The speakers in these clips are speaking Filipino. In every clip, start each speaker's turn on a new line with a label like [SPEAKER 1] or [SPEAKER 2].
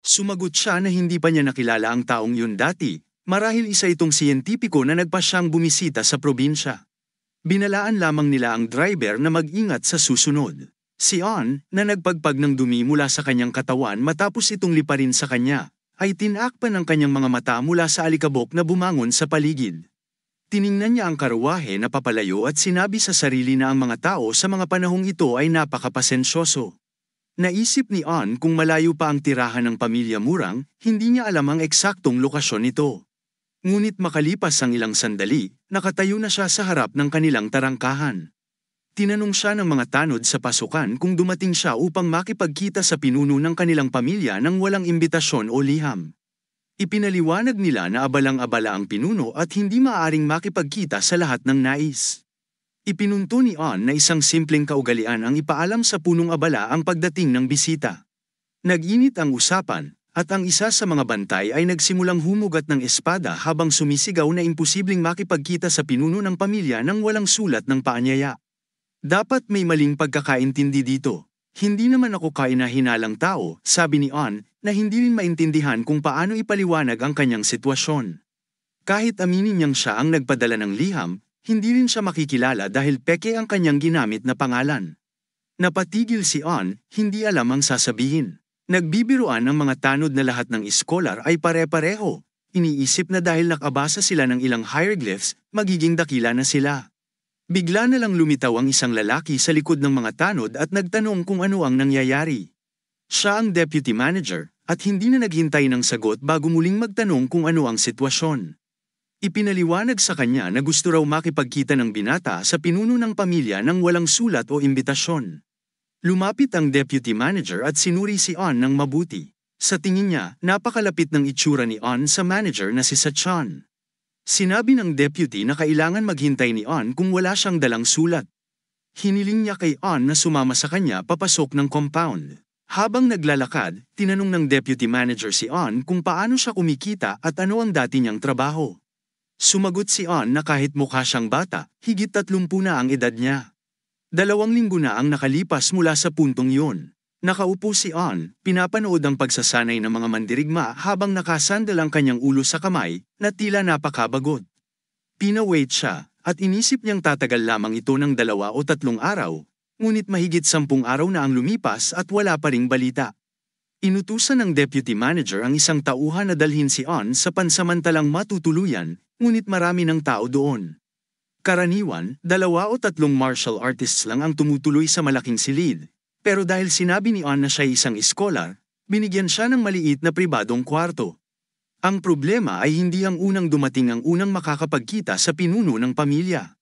[SPEAKER 1] Sumagot siya na hindi pa niya nakilala ang taong yun dati, marahil isa itong siyentipiko na nagpasyang bumisita sa probinsya. Binalaan lamang nila ang driver na mag-ingat sa susunod. Si On, na nagpagpag ng dumi mula sa kanyang katawan matapos itong liparin sa kanya, ay tinakpan ng kanyang mga mata mula sa alikabok na bumangon sa paligid. Tiningnan niya ang karuwahe na papalayo at sinabi sa sarili na ang mga tao sa mga panahong ito ay napakapasensyoso. Naisip ni On kung malayo pa ang tirahan ng pamilya Murang, hindi niya alam ang eksaktong lokasyon nito. Ngunit makalipas ang ilang sandali, nakatayo na siya sa harap ng kanilang tarangkahan. Tinanong siya ng mga tanod sa pasukan kung dumating siya upang makipagkita sa pinuno ng kanilang pamilya nang walang imbitasyon o liham. Ipinaliwanag nila na abalang-abala ang pinuno at hindi maaaring makipagkita sa lahat ng nais. Ipinunto ni On na isang simpleng kaugalian ang ipaalam sa punong abala ang pagdating ng bisita. Nag-init ang usapan, at ang isa sa mga bantay ay nagsimulang humugat ng espada habang sumisigaw na imposibleng makipagkita sa pinuno ng pamilya nang walang sulat ng paanyaya. Dapat may maling pagkakaintindi dito. Hindi naman ako kainahinalang tao, sabi ni On, na hindi rin maintindihan kung paano ipaliwanag ang kanyang sitwasyon. Kahit aminin niyang siya ang nagpadala ng liham, hindi rin siya makikilala dahil peke ang kanyang ginamit na pangalan. Napatigil si On, hindi alam ang sasabihin. Nagbibiruan ang mga tanod na lahat ng iskolar ay pare-pareho. Iniisip na dahil nakabasa sila ng ilang hieroglyphs, magiging dakila na sila. Bigla na lang lumitaw ang isang lalaki sa likod ng mga tanod at nagtanong kung ano ang nangyayari. Siya ang deputy manager, at hindi na naghintay ng sagot bago muling magtanong kung ano ang sitwasyon. Ipinaliwanag sa kanya na gusto raw makipagkita ng binata sa pinuno ng pamilya nang walang sulat o imbitasyon. Lumapit ang deputy manager at sinuri si On ng mabuti. Sa tingin niya, napakalapit ng itsura ni On sa manager na si Sachan. Sinabi ng deputy na kailangan maghintay ni On kung wala siyang dalang sulat. Hiniling niya kay On na sumama sa kanya papasok ng compound. Habang naglalakad, tinanong ng deputy manager si On kung paano siya kumikita at ano ang dati niyang trabaho. Sumagot si On na kahit mukha siyang bata, higit 30 na ang edad niya. 2 linggo na ang nakalipas mula sa puntong yun. Nakaupo si On, pinapanood ang pagsasanay ng mga mandirigma habang nakasandal ang kanyang ulo sa kamay, na tila napakabagot. Pinawait siya, at inisip niyang tatagal lamang ito ng 2 o 3 araw, ngunit mahigit 10 araw na ang lumipas at wala pa ring balita. Inutusan ng deputy manager ang isang tauhan na dalhin si On sa pansamantalang matutuluyan, ngunit marami ng tao doon. Karaniwan, 2 o 3 martial artists lang ang tumutuloy sa malaking silid, pero dahil sinabi ni On na siya isang iskolar, binigyan siya ng maliit na pribadong kwarto. Ang problema ay hindi ang unang dumating ang unang makakapagkita sa pinuno ng pamilya.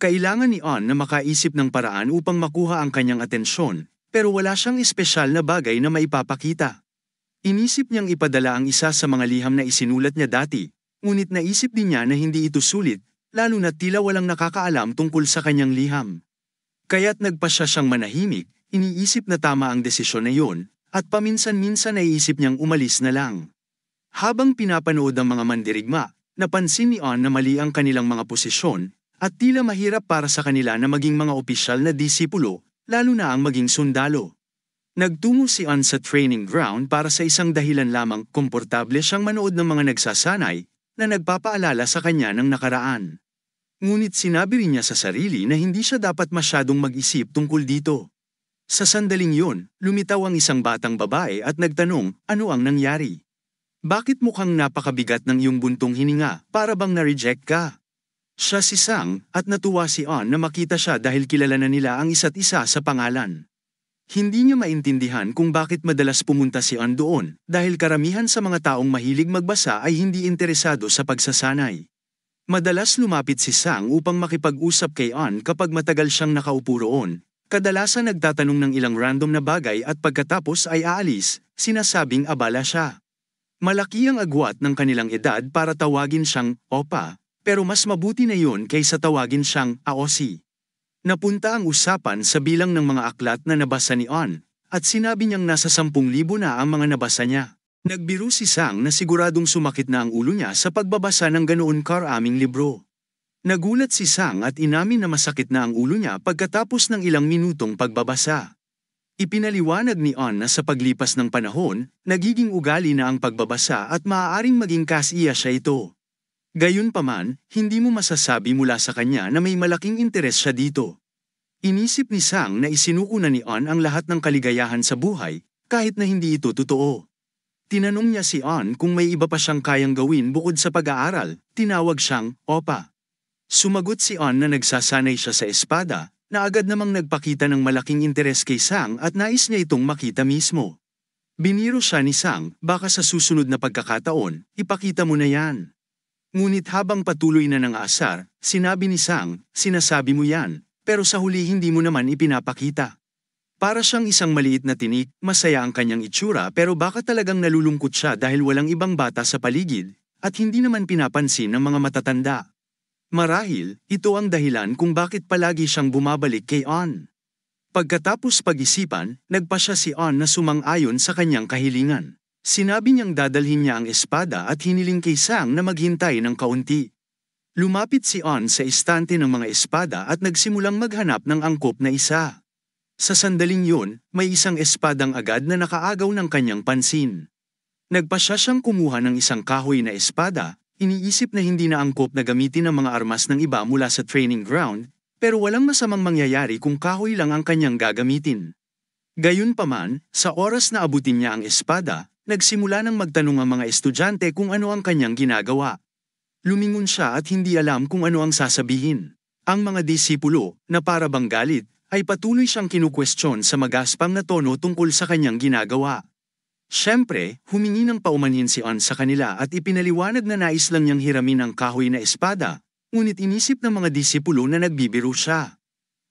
[SPEAKER 1] Kailangan ni On na makaisip ng paraan upang makuha ang kanyang atensyon, pero wala siyang espesyal na bagay na maipapakita. Inisip niyang ipadala ang isa sa mga liham na isinulat niya dati, ngunit naisip din niya na hindi ito sulit, lalo na tila walang nakakaalam tungkol sa kanyang liham. Kaya't nagpasya siyang manahimik, iniisip na tama ang desisyon na yun, at paminsan-minsan naiisip niyang umalis na lang. Habang pinapanood ang mga mandirigma, napansin ni On na mali ang kanilang mga posisyon, at tila mahirap para sa kanila na maging mga opisyal na disipulo, lalo na ang maging sundalo. Nagtungo si On sa training ground para sa isang dahilan lamang, komportable siyang manood ng mga nagsasanay, na nagpapaalala sa kanya ng nakaraan. Ngunit sinabi rin niya sa sarili na hindi siya dapat masyadong mag-isip tungkol dito. Sa sandaling yun, lumitaw ang isang batang babae at nagtanong, ano ang nangyari? Bakit mukhang napakabigat ng iyong buntong hininga, para bang na-reject ka? Siya si Sang, at natuwa si On na makita siya dahil kilala na nila ang isa't isa sa pangalan. Hindi niya maintindihan kung bakit madalas pumunta si On doon, dahil karamihan sa mga taong mahilig magbasa ay hindi interesado sa pagsasanay. Madalas lumapit si Sang upang makipag-usap kay On kapag matagal siyang nakaupo roon. Kadalasan nagtatanong ng ilang random na bagay at pagkatapos ay aalis, sinasabing abala siya. Malaki ang agwat ng kanilang edad para tawagin siyang Opa, pero mas mabuti na yun kaysa tawagin siyang Aosi. Napunta ang usapan sa bilang ng mga aklat na nabasa ni On, at sinabi niyang nasa 10,000 na ang mga nabasa niya. Nagbiro si Sang na siguradong sumakit na ang ulo niya sa pagbabasa ng ganoon karaming libro. Nagulat si Sang at inamin na masakit na ang ulo niya pagkatapos ng ilang minutong pagbabasa. Ipinaliwanag ni On na sa paglipas ng panahon, nagiging ugali na ang pagbabasa at maaaring maging kasiya siya ito. Gayunpaman, hindi mo masasabi mula sa kanya na may malaking interes siya dito. Inisip ni Sang na isinuko na ni On ang lahat ng kaligayahan sa buhay, kahit na hindi ito totoo. Tinanong niya si On kung may iba pa siyang kayang gawin bukod sa pag-aaral, tinawag siyang Opa. Sumagot si On na nagsasanay siya sa espada, na agad namang nagpakita ng malaking interes kay Sang at nais niya itong makita mismo. Biniro siya ni Sang, baka sa susunod na pagkakataon, ipakita mo na yan. Ngunit habang patuloy na ng asar, sinabi ni Sang, sinasabi mo yan, pero sa huli hindi mo naman ipinapakita. Para siyang isang maliit na tinik, masaya ang kanyang itsura pero baka talagang nalulungkot siya dahil walang ibang bata sa paligid, at hindi naman pinapansin ng mga matatanda. Marahil, ito ang dahilan kung bakit palagi siyang bumabalik kay On. Pagkatapos pag-isipan, nagpa siya si On na sumang-ayon sa kanyang kahilingan. Sinabi niyang dadalhin niya ang espada at hiniling kay Sang na maghintay ng kaunti. Lumapit si On sa istante ng mga espada at nagsimulang maghanap ng angkop na isa. Sa sandaling yun, may isang espadang agad na nakaagaw ng kanyang pansin. Nagpasya siyang kumuha ng isang kahoy na espada, iniisip na hindi na angkop na gamitin ang mga armas ng iba mula sa training ground, pero walang masamang mangyayari kung kahoy lang ang kanyang gagamitin. Gayunpaman, sa oras na abutin niya ang espada, nagsimula nang magtanong ang mga estudyante kung ano ang kanyang ginagawa. Lumingon siya at hindi alam kung ano ang sasabihin. Ang mga disipulo, na para bang galit, ay patuloy siyang kinukwestiyon sa magaspang na tono tungkol sa kanyang ginagawa. Siyempre, humingi ng paumanhin si On sa kanila at ipinaliwanag na nais lang niyang hiramin ang kahoy na espada, ngunit inisip ng mga disipulo na nagbibiro siya.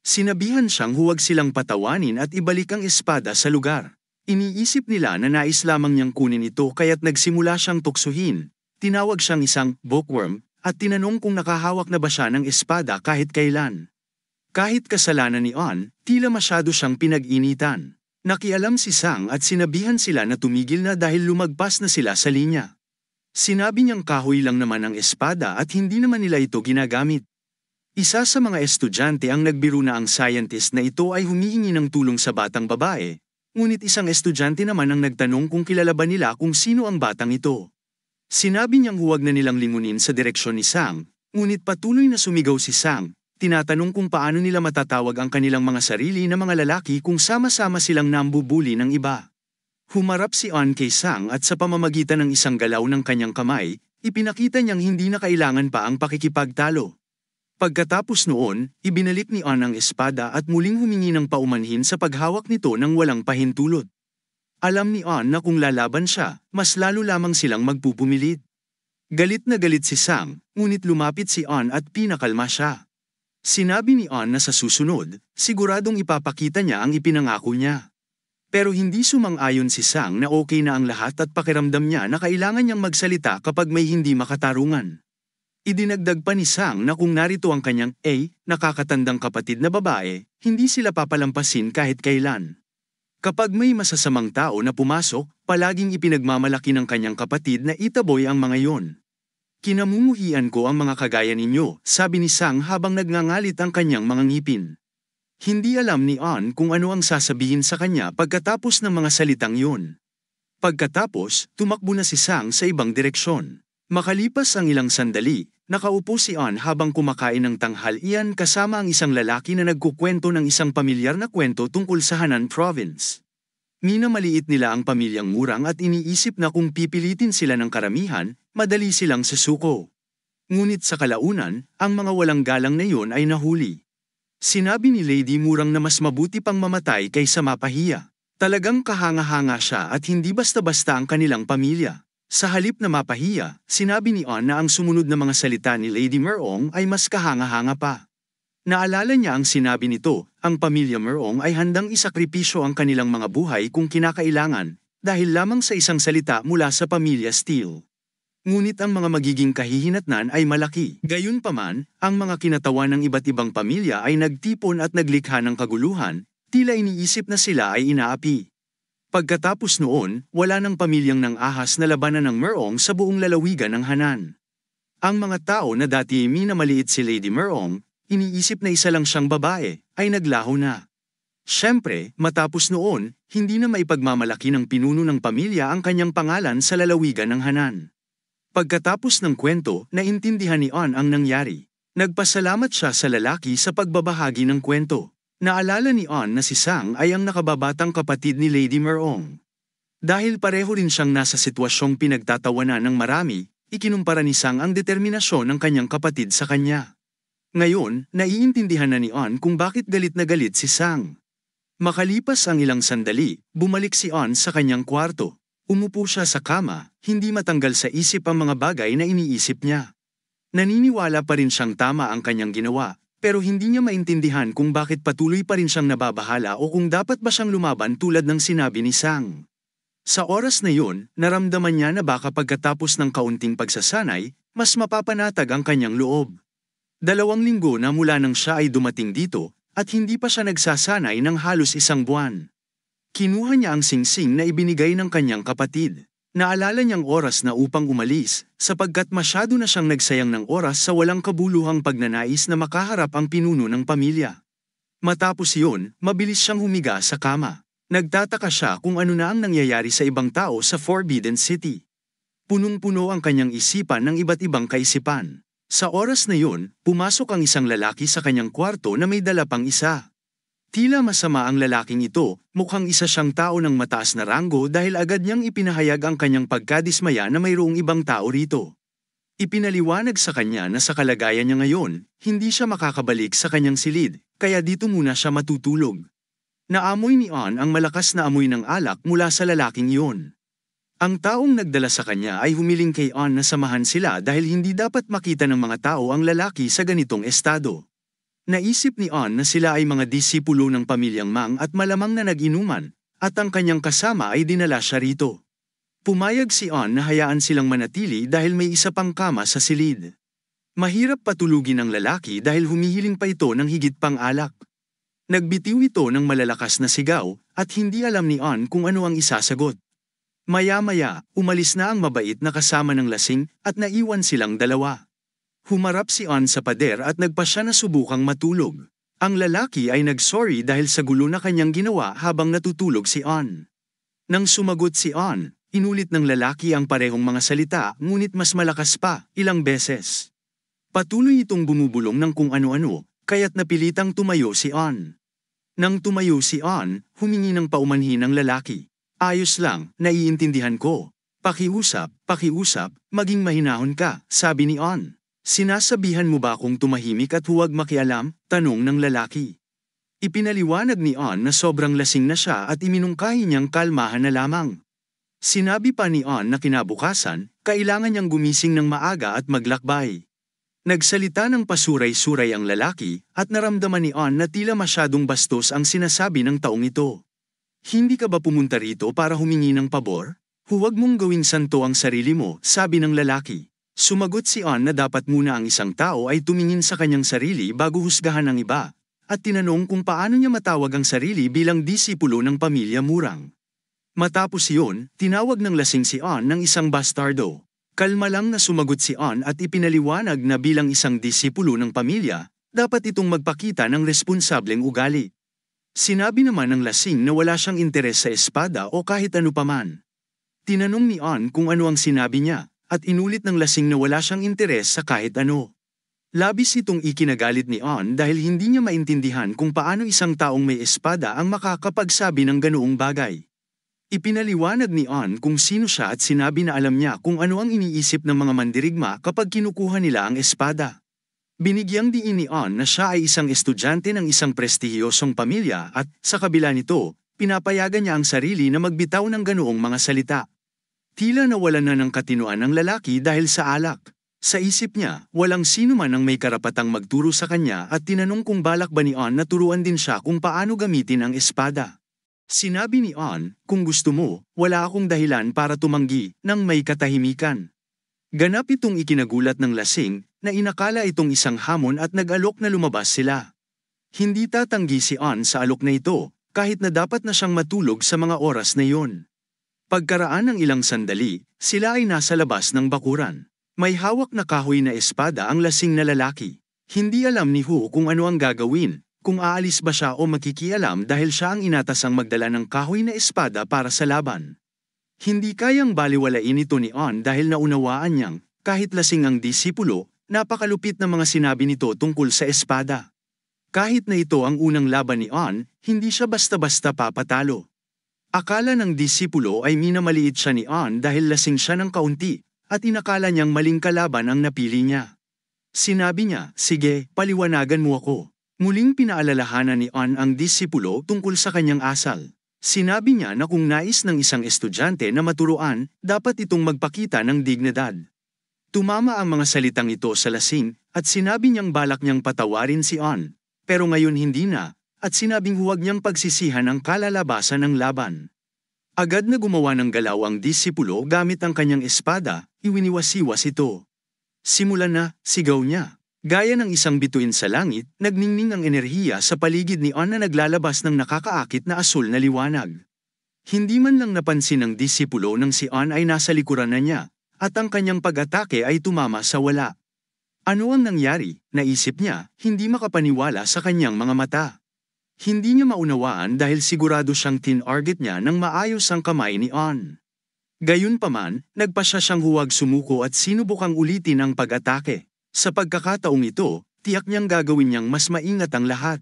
[SPEAKER 1] Sinabihan siyang huwag silang patawanin at ibalik ang espada sa lugar. Iniisip nila na nais lamang niyang kunin ito kaya't nagsimula siyang tuksuhin. Tinawag siyang isang bookworm at tinanong kung nakahawak na ba siya ng espada kahit kailan. Kahit kasalanan ni On, tila masyado siyang pinag-initan. Nakialam si Sang at sinabihan sila na tumigil na dahil lumagpas na sila sa linya. Sinabi niyang kahoy lang naman ang espada at hindi naman nila ito ginagamit. Isa sa mga estudyante ang nagbiro na ang scientist na ito ay humihingi ng tulong sa batang babae. Ngunit isang estudyante naman ang nagtanong kung kilala ba nila kung sino ang batang ito. Sinabi niyang huwag na nilang lingunin sa direksyon ni Sang, ngunit patuloy na sumigaw si Sang, tinatanong kung paano nila matatawag ang kanilang mga sarili na mga lalaki kung sama-sama silang nambubuli ng iba. Humarap si On kay Sang at sa pamamagitan ng isang galaw ng kanyang kamay, ipinakita niyang hindi na kailangan pa ang pakikipagtalo. Pagkatapos noon, ibinalik ni On ang espada at muling humingi ng paumanhin sa paghawak nito ng walang pahintulot. Alam ni On na kung lalaban siya, mas lalo lamang silang magpupumilit. Galit na galit si Sang, ngunit lumapit si On at pinakalma siya. Sinabi ni On na sa susunod, siguradong ipapakita niya ang ipinangako niya. Pero hindi sumang-ayon si Sang na okay na ang lahat at pakiramdam niya na kailangan niyang magsalita kapag may hindi makatarungan. Idinagdag pa ni Sang na kung narito ang kanyang nakakatandang kapatid na babae, hindi sila papalampasin kahit kailan. Kapag may masasamang tao na pumasok, palaging ipinagmamalaki ng kanyang kapatid na itaboy ang mga yon. Kinamumuhian ko ang mga kagaya ninyo, sabi ni Sang habang nagngangalit ang kanyang mga ngipin. Hindi alam ni On kung ano ang sasabihin sa kanya pagkatapos ng mga salitang yon. Pagkatapos, tumakbo na si Sang sa ibang direksyon. Makalipas ang ilang sandali, nakaupo si On habang kumakain ng tanghalian kasama ang isang lalaki na nagkukwento ng isang pamilyar na kwento tungkol sa Hanan Province. Minamaliit nila ang pamilyang Murang at iniisip na kung pipilitin sila ng karamihan, madali silang susuko. Ngunit sa kalaunan, ang mga walang galang na iyon ay nahuli. Sinabi ni Lady Murang na mas mabuti pang mamatay kaysa mapahiya. Talagang kahanga-hanga siya at hindi basta-basta ang kanilang pamilya. Sa halip na mapahiya, sinabi ni On na ang sumunod na mga salita ni Lady Merong ay mas kahanga-hanga pa. Naalala niya ang sinabi nito, ang pamilya Merong ay handang isakripisyo ang kanilang mga buhay kung kinakailangan, dahil lamang sa isang salita mula sa pamilya Steele. Ngunit ang mga magiging kahihinatnan ay malaki. Gayunpaman, ang mga kinatawan ng iba't ibang pamilya ay nagtipon at naglikha ng kaguluhan, tila iniisip na sila ay inaapi. Pagkatapos noon, wala ng pamilyang ng ahas na labanan ng Merong sa buong lalawigan ng Hanan. Ang mga tao na dati minamaliit si Lady Merong, iniisip na isa lang siyang babae, ay naglaho na. Siyempre, matapos noon, hindi na maipagmamalaki ng pinuno ng pamilya ang kanyang pangalan sa lalawigan ng Hanan. Pagkatapos ng kwento, naintindihan ni On ang nangyari. Nagpasalamat siya sa lalaki sa pagbabahagi ng kwento. Naalala ni On na si Sang ay ang nakababatang kapatid ni Lady Merong. Dahil pareho rin siyang nasa sitwasyong pinagtatawanan ng marami, ikinumpara ni Sang ang determinasyon ng kanyang kapatid sa kanya. Ngayon, naiintindihan na ni On kung bakit galit na galit si Sang. Makalipas ang ilang sandali, bumalik si On sa kanyang kwarto. Umupo siya sa kama, hindi matanggal sa isip ang mga bagay na iniisip niya. Naniniwala pa rin siyang tama ang kanyang ginawa, pero hindi niya maintindihan kung bakit patuloy pa rin siyang nababahala o kung dapat ba siyang lumaban tulad ng sinabi ni Sang. Sa oras na yun, naramdaman niya na baka pagkatapos ng kaunting pagsasanay, mas mapapanatag ang kanyang loob. 2 linggo na mula nang siya ay dumating dito, at hindi pa siya nagsasanay ng halos 1 buwan. Kinuha niya ang singsing na ibinigay ng kanyang kapatid. Naalala niyang oras na upang umalis, sapagkat masyado na siyang nagsayang ng oras sa walang kabuluhang pagnanais na makaharap ang pinuno ng pamilya. Matapos iyon, mabilis siyang humiga sa kama. Nagtataka siya kung ano na ang nangyayari sa ibang tao sa Forbidden City. Punong-puno ang kanyang isipan ng iba't ibang kaisipan. Sa oras na yun, pumasok ang isang lalaki sa kanyang kwarto na may dala pang isa. Tila masama ang lalaking ito, mukhang isa siyang tao ng mataas na ranggo dahil agad niyang ipinahayag ang kanyang pagkadismaya na mayroong ibang tao rito. Ipinaliwanag sa kanya na sa kalagayan niya ngayon, hindi siya makakabalik sa kanyang silid, kaya dito muna siya matutulog. Naamoy ni On ang malakas na amoy ng alak mula sa lalaking iyon. Ang taong nagdala sa kanya ay humiling kay On na samahan sila dahil hindi dapat makita ng mga tao ang lalaki sa ganitong estado. Naisip ni On na sila ay mga disipulo ng pamilyang Mang at malamang na nag-inuman, at ang kanyang kasama ay dinala siya rito. Pumayag si On na hayaan silang manatili dahil may isa pang kama sa silid. Mahirap patulugin ang lalaki dahil humihiling pa ito ng higit pang alak. Nagbitiw ito ng malalakas na sigaw, at hindi alam ni On kung ano ang isasagot. Maya-maya, umalis na ang mabait na kasama ng lasing at naiwan silang dalawa. Humarap si On sa pader at nagpasya na subukang matulog. Ang lalaki ay nagsorry dahil sa gulo na kanyang ginawa habang natutulog si On. Nang sumagot si On, inulit ng lalaki ang parehong mga salita ngunit mas malakas pa, ilang beses. Patuloy itong bumubulong ng kung ano-ano, kaya't napilitang tumayo si On. Nang tumayo si On, humingi ng paumanhin ng lalaki. Ayos lang, naiintindihan ko. Pakiusap, maging mahinahon ka, sabi ni On. Sinasabihan mo ba akong tumahimik at huwag makialam? Tanong ng lalaki. Ipinaliwanag ni On na sobrang lasing na siya at iminungkahi niyang kalmahan na lamang. Sinabi pa ni On na kinabukasan, kailangan niyang gumising ng maaga at maglakbay. Nagsalita ng pasuray-suray ang lalaki at naramdaman ni On na tila masyadong bastos ang sinasabi ng taong ito. Hindi ka ba pumunta rito para humingi ng pabor? Huwag mong gawing santo ang sarili mo, sabi ng lalaki. Sumagot si On na dapat muna ang isang tao ay tumingin sa kanyang sarili bago husgahan ang iba, at tinanong kung paano niya matawag ang sarili bilang disipulo ng pamilya Murang. Matapos iyon, tinawag ng lasing si On ng isang bastardo. Kalma lang na sumagot si On at ipinaliwanag na bilang isang disipulo ng pamilya, dapat itong magpakita ng responsableng ugali. Sinabi naman ng lasing na wala siyang interes sa espada o kahit ano paman. Tinanong ni On kung ano ang sinabi niya, at inulit ng lasing na wala siyang interes sa kahit ano. Labis itong ikinagalit ni On dahil hindi niya maintindihan kung paano isang taong may espada ang makakapagsabi ng ganoong bagay. Ipinaliwanag ni On kung sino siya at sinabi na alam niya kung ano ang iniisip ng mga mandirigma kapag kinukuha nila ang espada. Binigyang diin ni On na siya ay isang estudyante ng isang prestihiyosong pamilya at, sa kabila nito, pinapayagan niya ang sarili na magbitaw ng ganoong mga salita. Tila nawalan na ng katinoan ang lalaki dahil sa alak. Sa isip niya, walang sino man ang may karapatang magturo sa kanya at tinanong kung balak ba ni On na turuan din siya kung paano gamitin ang espada. Sinabi ni On, kung gusto mo, wala akong dahilan para tumanggi, nang may katahimikan. Ganap itong ikinagulat ng lasing, na inakala itong isang hamon at nag-alok na lumabas sila. Hindi tatanggi si On sa alok na ito, kahit na dapat na siyang matulog sa mga oras na iyon. Pagkaraan ng ilang sandali, sila ay nasa labas ng bakuran. May hawak na kahoy na espada ang lasing na lalaki. Hindi alam ni Hu kung ano ang gagawin, kung aalis ba siya o makikialam dahil siya ang inatasang magdala ng kahoy na espada para sa laban. Hindi kayang baliwalain ito ni On dahil naunawaan niyang, kahit lasing ang disipulo, napakalupit na mga sinabi nito tungkol sa espada. Kahit na ito ang unang laban ni On, hindi siya basta-basta papatalo. Akala ng disipulo ay minamaliit siya ni On dahil lasing siya ng kaunti, at inakala niyang maling kalaban ang napili niya. Sinabi niya, sige, paliwanagan mo ako. Muling pinaalalahanan ni On ang disipulo tungkol sa kanyang asal. Sinabi niya na kung nais ng isang estudyante na maturuan, dapat itong magpakita ng dignidad. Tumama ang mga salitang ito sa lasing, at sinabi niyang balak niyang patawarin si On. Pero ngayon hindi na, at sinabing huwag niyang pagsisihan ang kalalabasan ng laban. Agad na gumawa ng galaw ang disipulo gamit ang kanyang espada, iwiniwas-iwas ito. Simulan na, sigaw niya. Gaya ng isang bituin sa langit, nagningning ang enerhiya sa paligid ni On na naglalabas ng nakakaakit na asul na liwanag. Hindi man lang napansin ng disipulo nang si On ay nasa likuran na niya, at ang kanyang pag-atake ay tumama sa wala. Ano ang nangyari? Naisip niya, hindi makapaniwala sa kanyang mga mata. Hindi niya maunawaan dahil sigurado siyang tinarget niya ng maayos ang kamay ni On. Gayunpaman, nagpasya siyang huwag sumuko at sinubukang ulitin ang pag-atake. Sa pagkakataong ito, tiyak niyang gagawin niyang mas maingat ang lahat.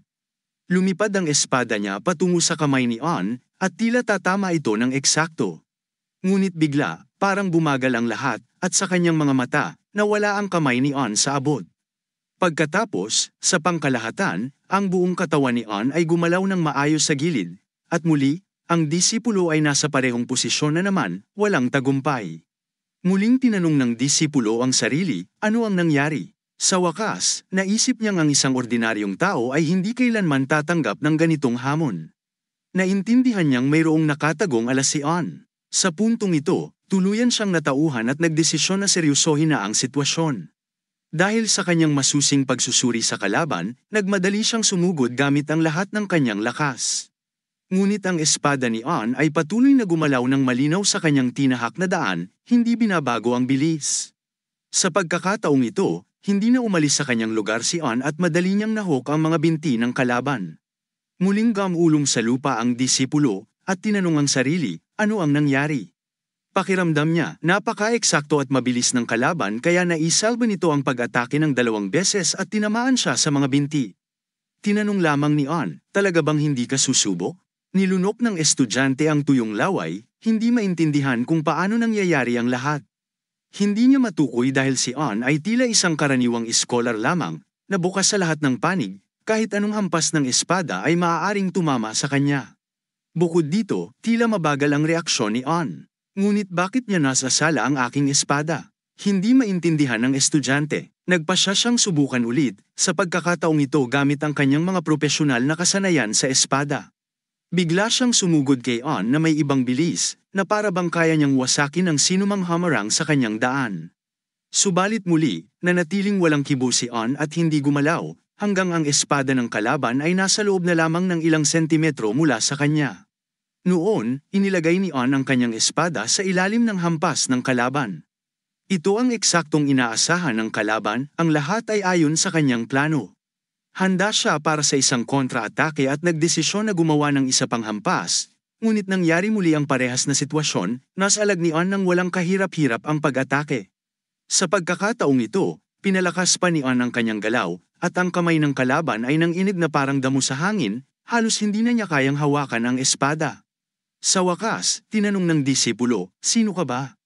[SPEAKER 1] Lumipad ang espada niya patungo sa kamay ni On, at tila tatama ito ng eksakto. Ngunit bigla, parang bumagal ang lahat, at sa kanyang mga mata, nawala ang kamay ni On sa abot. Pagkatapos, sa pangkalahatan, ang buong katawan ni On ay gumalaw ng maayos sa gilid, at muli, ang disipulo ay nasa parehong posisyon na naman, walang tagumpay. Muling tinanong ng disipulo ang sarili, ano ang nangyari? Sa wakas, naisip niyang ang isang ordinaryong tao ay hindi kailanman tatanggap ng ganitong hamon. Naintindihan niyang mayroong nakatagong alas si On. Sa puntong ito, tuluyan siyang natauhan at nagdesisyon na seryosohin na ang sitwasyon. Dahil sa kanyang masusing pagsusuri sa kalaban, nagmadali siyang sumugod gamit ang lahat ng kanyang lakas. Ngunit ang espada ni On ay patuloy na gumalaw ng malinaw sa kanyang tinahak na daan, hindi binabago ang bilis. Sa pagkakataong ito, hindi na umalis sa kanyang lugar si On at madali niyang nahok ang mga binti ng kalaban. Muling gamulong sa lupa ang disipulo, at tinanong ang sarili, ano ang nangyari? Pakiramdam niya, napaka-eksakto at mabilis ng kalaban kaya naisalba nito ang pag-atake ng 2 beses at tinamaan siya sa mga binti. Tinanong lamang ni On, talaga bang hindi ka susubok? Nilunok ng estudyante ang tuyong laway, hindi maintindihan kung paano nangyayari ang lahat. Hindi niya matukoy dahil si On ay tila isang karaniwang iskolar lamang, na bukas sa lahat ng panig, kahit anong hampas ng espada ay maaaring tumama sa kanya. Bukod dito, tila mabagal ang reaksyon ni On. Ngunit bakit niya nasa sala ang aking espada? Hindi maintindihan ng estudyante. Nagpasya siyang subukan ulit, sa pagkakataong ito gamit ang kanyang mga propesyonal na kasanayan sa espada. Bigla siyang sumugod kay On na may ibang bilis, na para bang kaya niyang wasakin ang sinumang hamarang sa kanyang daan. Subalit muli, nanatiling walang kibo si On at hindi gumalaw, hanggang ang espada ng kalaban ay nasa loob na lamang ng ilang sentimetro mula sa kanya. Noon, inilagay ni On ang kanyang espada sa ilalim ng hampas ng kalaban. Ito ang eksaktong inaasahan ng kalaban, ang lahat ay ayon sa kanyang plano. Handa siya para sa isang kontra-atake at nagdesisyon na gumawa ng isa pang hampas, ngunit nangyari muli ang parehas na sitwasyon, nasalag ni On ng walang kahirap-hirap ang pag-atake. Sa pagkakataong ito, pinalakas pa ni On ang kanyang galaw, at ang kamay ng kalaban ay nanginig na parang damo sa hangin, halos hindi na niya kayang hawakan ang espada. Sa wakas, tinanong ng disipulo, sino ka ba?